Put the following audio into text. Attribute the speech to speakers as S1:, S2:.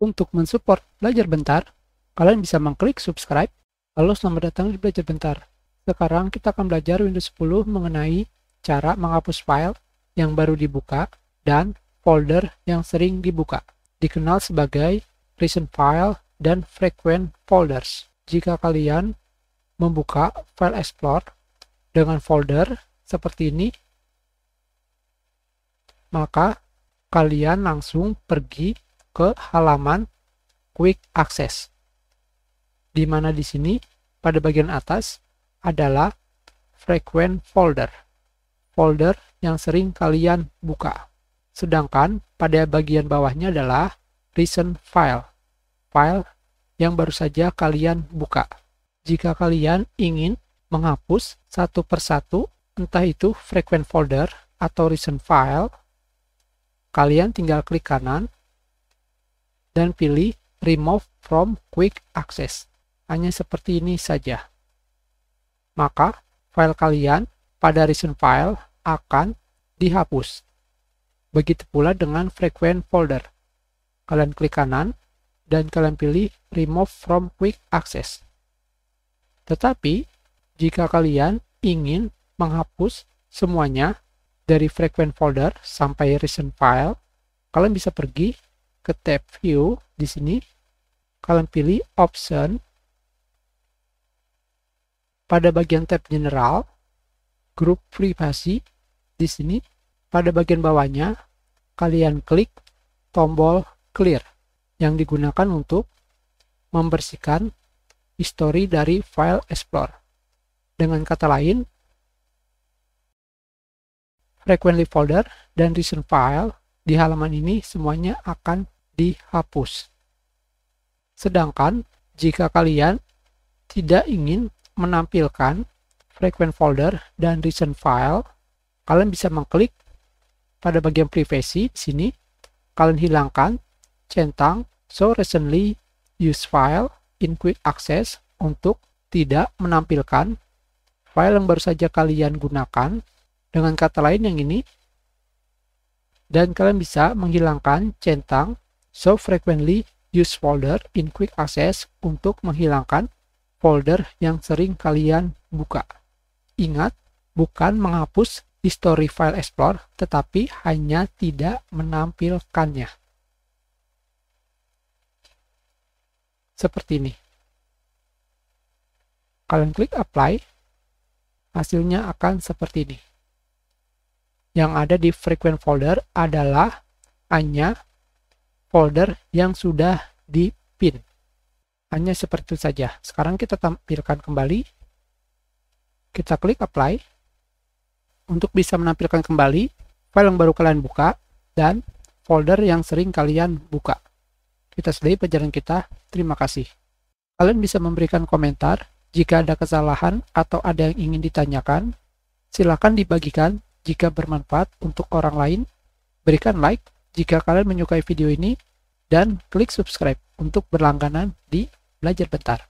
S1: Untuk mensupport Belajar Bentar, kalian bisa mengklik subscribe. Halo, selamat datang di Belajar Bentar. Sekarang kita akan belajar Windows 10 mengenai cara menghapus file yang baru dibuka dan folder yang sering dibuka, dikenal sebagai recent file dan frequent folders. Jika kalian membuka File Explorer dengan folder seperti ini, maka kalian langsung pergi ke halaman Quick Access, di mana di sini pada bagian atas adalah frequent folder, folder yang sering kalian buka. Sedangkan pada bagian bawahnya adalah recent file, file yang baru saja kalian buka. Jika kalian ingin menghapus satu persatu, entah itu frequent folder atau recent file, kalian tinggal klik kanan dan pilih Remove from Quick Access. Hanya seperti ini saja. Maka file kalian pada recent file akan dihapus. Begitu pula dengan frequent folder. Kalian klik kanan dan kalian pilih Remove from Quick Access. Tetapi jika kalian ingin menghapus semuanya dari frequent folder sampai recent file, kalian bisa pergi ke tab View di sini. Kalian pilih Option. Pada bagian tab General, Group Privacy di sini, pada bagian bawahnya kalian klik tombol Clear yang digunakan untuk membersihkan histori dari File Explorer. Dengan kata lain, frequently folder dan recent file di halaman ini semuanya akan dihapus. Sedangkan jika kalian tidak ingin menampilkan frequent folder dan recent file, kalian bisa mengklik pada bagian privacy di sini. Kalian hilangkan centang Show Recently Used File in Quick Access untuk tidak menampilkan file yang baru saja kalian gunakan. Dengan kata lain yang ini, dan kalian bisa menghilangkan centang Show Frequently Used Folder in Quick Access untuk menghilangkan folder yang sering kalian buka. Ingat, bukan menghapus history File Explorer, tetapi hanya tidak menampilkannya. Seperti ini. Kalian klik Apply, hasilnya akan seperti ini. Yang ada di frequent folder adalah hanya folder yang sudah dipin. Hanya seperti itu saja. Sekarang kita tampilkan kembali. Kita klik Apply. Untuk bisa menampilkan kembali file yang baru kalian buka dan folder yang sering kalian buka. Kita sudahi pelajaran kita. Terima kasih. Kalian bisa memberikan komentar jika ada kesalahan atau ada yang ingin ditanyakan. Silakan dibagikan jika bermanfaat untuk orang lain. Berikan like jika kalian menyukai video ini, dan klik subscribe untuk berlangganan di Belajar Bentar.